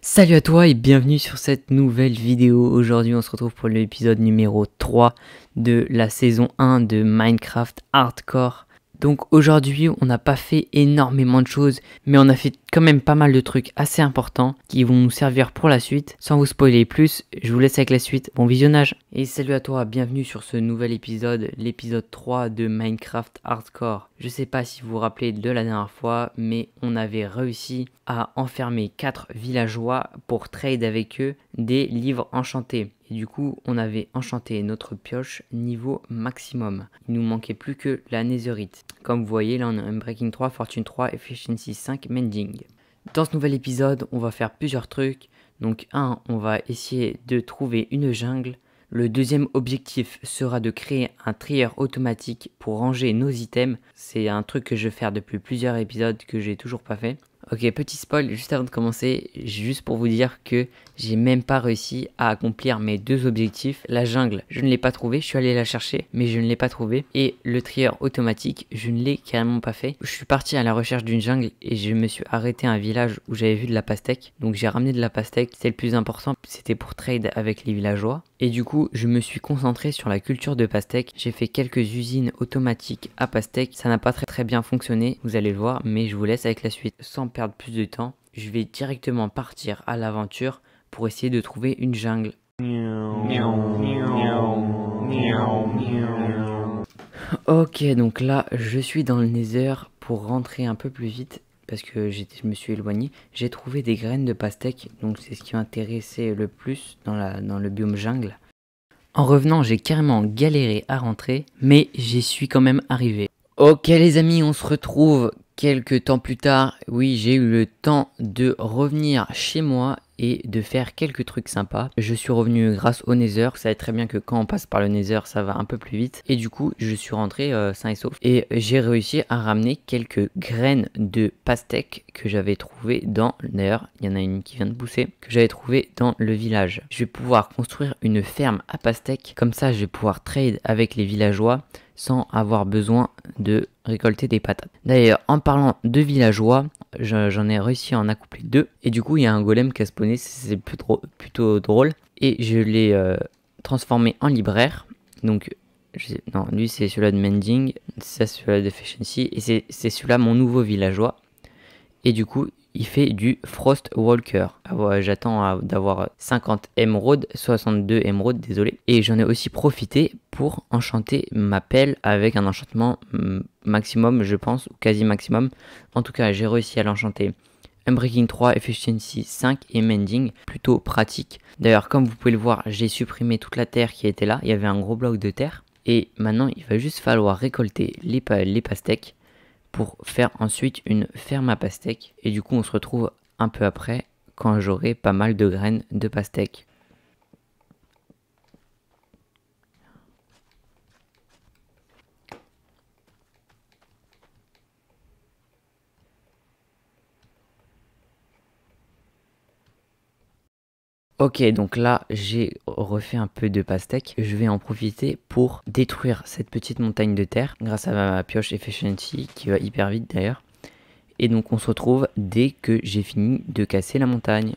Salut à toi et bienvenue sur cette nouvelle vidéo. Aujourd'hui on se retrouve pour l'épisode numéro 3 de la saison 1 de Minecraft Hardcore. Donc aujourd'hui on n'a pas fait énormément de choses, mais on a fait quand même pas mal de trucs assez importants qui vont nous servir pour la suite. Sans vous spoiler plus, je vous laisse avec la suite. Bon visionnage. Et salut à toi, bienvenue sur ce nouvel épisode, l'épisode 3 de Minecraft Hardcore. Je sais pas si vous vous rappelez de la dernière fois, mais on avait réussi à enfermer 4 villageois pour trade avec eux des livres enchantés. Et du coup, on avait enchanté notre pioche niveau maximum. Il nous manquait plus que la netherite. Comme vous voyez, là on a un Breaking 3, Fortune 3, Efficiency 5, Mending. Dans ce nouvel épisode, on va faire plusieurs trucs. Donc on va essayer de trouver une jungle. Le deuxième objectif sera de créer un trieur automatique pour ranger nos items. C'est un truc que je vais faire depuis plusieurs épisodes que j'ai toujours pas fait. Ok, petit spoil, juste avant de commencer, juste pour vous dire que j'ai même pas réussi à accomplir mes deux objectifs. La jungle, je ne l'ai pas trouvé, je suis allé la chercher, mais je ne l'ai pas trouvé. Et le trieur automatique, je ne l'ai carrément pas fait. Je suis parti à la recherche d'une jungle et je me suis arrêté à un village où j'avais vu de la pastèque. Donc j'ai ramené de la pastèque, c'était le plus important, c'était pour trade avec les villageois. Et du coup, je me suis concentré sur la culture de pastèque. J'ai fait quelques usines automatiques à pastèque. Ça n'a pas très bien fonctionné, vous allez le voir, mais je vous laisse avec la suite. Sans perdre plus de temps, je vais directement partir à l'aventure pour essayer de trouver une jungle. Ok, donc là, je suis dans le Nether pour rentrer un peu plus vite parce que je me suis éloigné. J'ai trouvé des graines de pastèque, donc c'est ce qui m'intéressait le plus dans le biome jungle. En revenant, j'ai carrément galéré à rentrer, mais j'y suis quand même arrivé. Ok les amis, on se retrouve quelques temps plus tard. Oui, j'ai eu le temps de revenir chez moi et de faire quelques trucs sympas. Je suis revenu grâce au Nether. Vous savez très bien que quand on passe par le Nether, ça va un peu plus vite. Et du coup, je suis rentré sain et sauf. Et j'ai réussi à ramener quelques graines de pastèque que j'avais trouvées dans... D'ailleurs, il y en a une qui vient de pousser. Que j'avais trouvé dans le village. Je vais pouvoir construire une ferme à pastèque. Comme ça, je vais pouvoir trade avec les villageois sans avoir besoin de récolter des patates. D'ailleurs, en parlant de villageois, j'en ai réussi à en accoupler 2. Et du coup, il y a un golem qui a spawné, c'est plutôt drôle. Et je l'ai transformé en libraire. Donc, non, lui c'est celui-là de Mending, ça c'est celui-là de Efficiency. Et c'est celui-là mon nouveau villageois. Et du coup, il fait du Frost Walker. J'attends d'avoir 50 émeraudes, 62 émeraudes, désolé. Et j'en ai aussi profité pour enchanter ma pelle avec un enchantement maximum, je pense, ou quasi maximum. En tout cas, j'ai réussi à l'enchanter. Unbreaking 3, Efficiency 5 et Mending, plutôt pratique. D'ailleurs, comme vous pouvez le voir, j'ai supprimé toute la terre qui était là. Il y avait un gros bloc de terre. Et maintenant, il va juste falloir récolter les pastèques pour faire ensuite une ferme à pastèque. Et du coup, on se retrouve un peu après quand j'aurai pas mal de graines de pastèque. Ok, donc là, j'ai refait un peu de pastèque. Je vais en profiter pour détruire cette petite montagne de terre grâce à ma pioche Efficiency qui va hyper vite d'ailleurs. Et donc on se retrouve dès que j'ai fini de casser la montagne.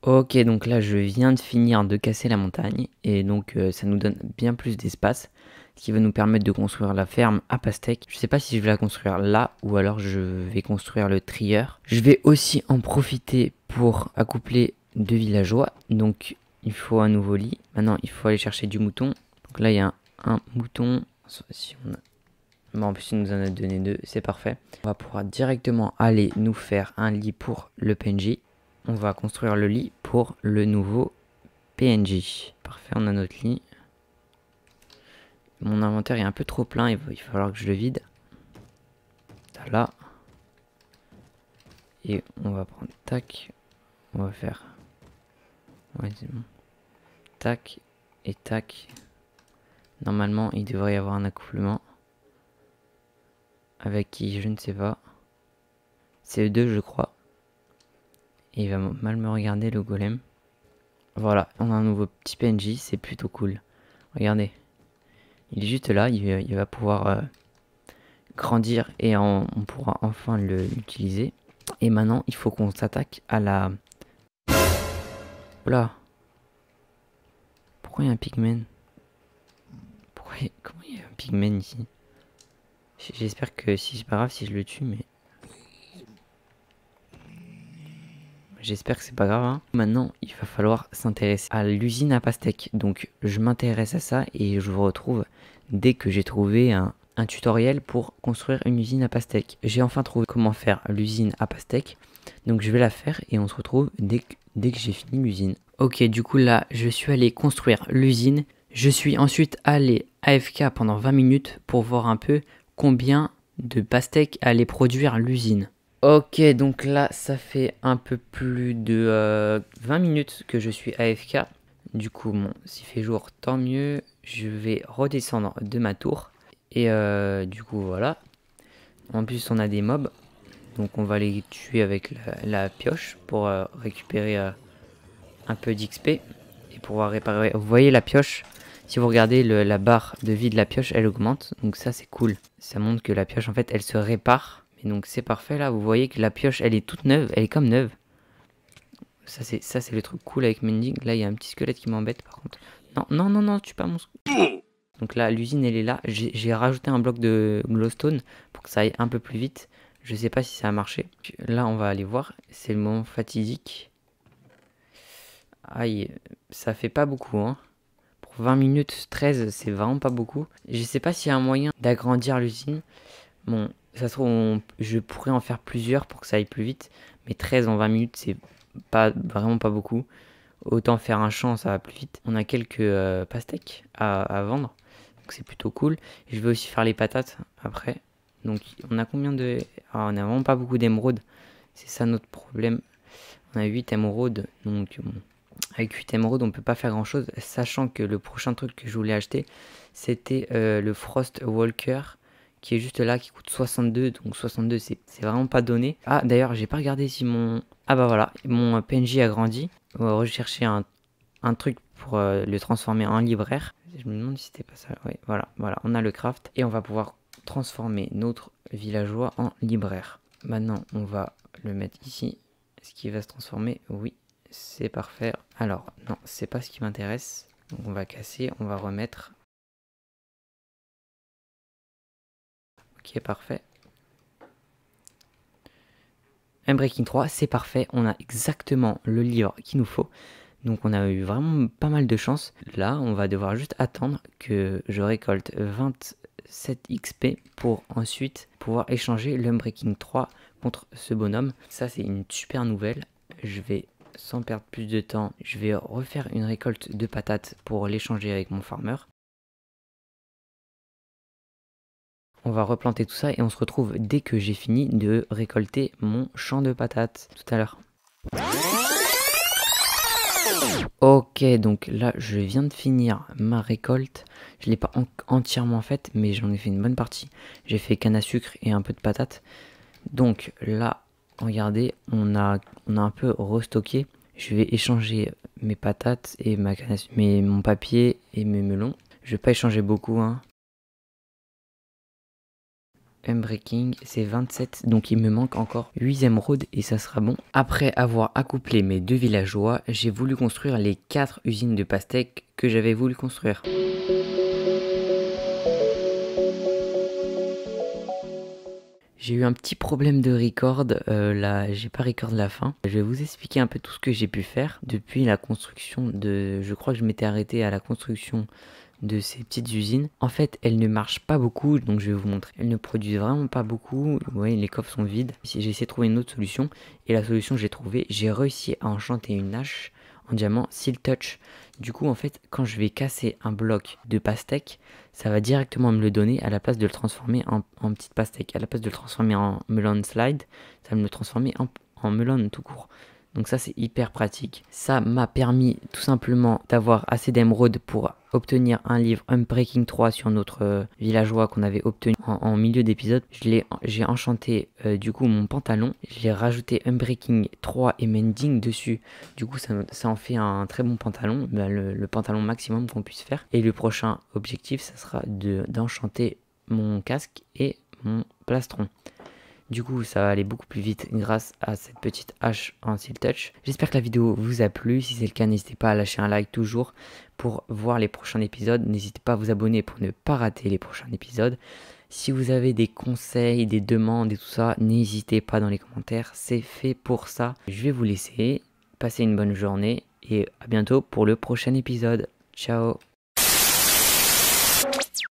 Ok, donc là je viens de finir de casser la montagne et donc ça nous donne bien plus d'espace, ce qui va nous permettre de construire la ferme à pastèque. Je sais pas si je vais la construire là ou alors je vais construire le trieur. Je vais aussi en profiter pour accoupler 2 villageois, donc il faut un nouveau lit. Maintenant il faut aller chercher du mouton. Donc là il y a un mouton, si on a... Bon, en plus il nous en a donné 2, c'est parfait. On va pouvoir directement aller nous faire un lit pour le PNJ. On va construire le lit pour le nouveau PNJ. Parfait, on a notre lit. Mon inventaire est un peu trop plein, il va falloir que je le vide. Là. Et on va prendre tac. On va faire... Ouais, c'est bon. Tac et tac. Normalement, il devrait y avoir un accouplement. Avec qui, je ne sais pas. C'est eux deux, je crois. Et il va mal me regarder, le golem. Voilà, on a un nouveau petit PNJ, c'est plutôt cool. Regardez. Il est juste là, il va pouvoir grandir et on pourra enfin l'utiliser. Et maintenant, il faut qu'on s'attaque à la... Voilà. Pourquoi il y a un pigman? Comment il y a un pigman ici? J'espère que si c'est pas grave si je le tue, mais... J'espère que c'est pas grave, hein. Maintenant, il va falloir s'intéresser à l'usine à pastèque. Donc, je m'intéresse à ça et je vous retrouve dès que j'ai trouvé un tutoriel pour construire une usine à pastèque. J'ai enfin trouvé comment faire l'usine à pastèque. Donc, je vais la faire et on se retrouve dès que j'ai fini l'usine. Ok, du coup, là, je suis allé construire l'usine. Je suis ensuite allé AFK pendant 20 minutes pour voir un peu combien de pastèques allait produire l'usine. Ok, donc là, ça fait un peu plus de 20 minutes que je suis AFK. Du coup, bon, s'il fait jour, tant mieux. Je vais redescendre de ma tour. Et du coup, voilà. En plus, on a des mobs. Donc, on va les tuer avec la pioche pour récupérer un peu d'XP. Et pouvoir réparer. Vous voyez la pioche? Si vous regardez la barre de vie de la pioche, elle augmente. Donc ça, c'est cool. Ça montre que la pioche, en fait, elle se répare. Et donc c'est parfait là, vous voyez que la pioche elle est toute neuve, elle est comme neuve. Ça c'est le truc cool avec Mending. Là il y a un petit squelette qui m'embête par contre. Non, non, non, non, tue pas mon squelette. Donc là l'usine elle est là. J'ai rajouté un bloc de glowstone pour que ça aille un peu plus vite. Je sais pas si ça a marché. Là on va aller voir, c'est le moment fatidique. Aïe, ça fait pas beaucoup hein. Pour 20 minutes, 13 c'est vraiment pas beaucoup. Je sais pas s'il y a un moyen d'agrandir l'usine. Bon, ça se trouve, je pourrais en faire plusieurs pour que ça aille plus vite. Mais 13 en 20 minutes, c'est vraiment pas beaucoup. Autant faire un champ, ça va plus vite. On a quelques pastèques à vendre. Donc c'est plutôt cool. Et je vais aussi faire les patates après. Donc on a combien de... Ah, on a vraiment pas beaucoup d'émeraudes. C'est ça notre problème. On a 8 émeraudes. Donc bon, avec 8 émeraudes, on peut pas faire grand chose. Sachant que le prochain truc que je voulais acheter, c'était le Frost Walker. Qui est juste là, qui coûte 62. Donc 62, c'est vraiment pas donné. Ah, d'ailleurs, j'ai pas regardé si mon... Ah bah voilà, mon PNJ a grandi. On va rechercher un truc pour le transformer en libraire. Je me demande si c'était pas ça. Oui, voilà, on a le craft. Et on va pouvoir transformer notre villageois en libraire. Maintenant, on va le mettre ici. Est-ce qu'il va se transformer? Oui, c'est parfait. Alors, non, c'est pas ce qui m'intéresse. Donc on va casser, on va remettre... Ok, parfait. Unbreaking 3, c'est parfait. On a exactement le livre qu'il nous faut. Donc on a eu vraiment pas mal de chance. Là, on va devoir juste attendre que je récolte 27 XP pour ensuite pouvoir échanger l'Unbreaking 3 contre ce bonhomme. Ça, c'est une super nouvelle. Je vais, sans perdre plus de temps, je vais refaire une récolte de patates pour l'échanger avec mon farmer. On va replanter tout ça et on se retrouve dès que j'ai fini de récolter mon champ de patates tout à l'heure. Ok, donc là je viens de finir ma récolte. Je l'ai pas entièrement faite, mais j'en ai fait une bonne partie. J'ai fait canne à sucre et un peu de patates. Donc là, regardez, on a un peu restocké. Je vais échanger mes patates et mon papier et mes melons. Je vais pas échanger beaucoup, hein. Unbreaking, c'est 27, donc il me manque encore 8 émeraudes et ça sera bon. Après avoir accouplé mes deux villageois, j'ai voulu construire les 4 usines de pastèques que j'avais voulu construire. J'ai eu un petit problème de record, là j'ai pas record la fin. Je vais vous expliquer un peu tout ce que j'ai pu faire depuis la construction de... Je crois que je m'étais arrêté à la construction de ces petites usines. En fait, elles ne marchent pas beaucoup, donc je vais vous montrer. Elles ne produisent vraiment pas beaucoup. Vous voyez, les coffres sont vides. J'ai essayé de trouver une autre solution, et la solution que j'ai trouvée, j'ai réussi à enchanter une hache en diamant Seal Touch. Du coup, en fait, quand je vais casser un bloc de pastèque, ça va directement me le donner à la place de le transformer en petite pastèque. À la place de le transformer en melon slide, ça va me le transformer en melon tout court. Donc ça c'est hyper pratique. Ça m'a permis tout simplement d'avoir assez d'émeraudes pour obtenir un livre Unbreaking 3 sur notre villageois qu'on avait obtenu en milieu d'épisode. J'ai enchanté du coup mon pantalon. J'ai rajouté Unbreaking 3 et Mending dessus. Du coup ça en fait un très bon pantalon, le pantalon maximum qu'on puisse faire. Et le prochain objectif ça sera d'enchanter mon casque et mon plastron. Du coup, ça va aller beaucoup plus vite grâce à cette petite hache en Steel Touch. J'espère que la vidéo vous a plu. Si c'est le cas, n'hésitez pas à lâcher un like toujours pour voir les prochains épisodes. N'hésitez pas à vous abonner pour ne pas rater les prochains épisodes. Si vous avez des conseils, des demandes et tout ça, n'hésitez pas dans les commentaires. C'est fait pour ça. Je vais vous laisser. Passez une bonne journée et à bientôt pour le prochain épisode. Ciao!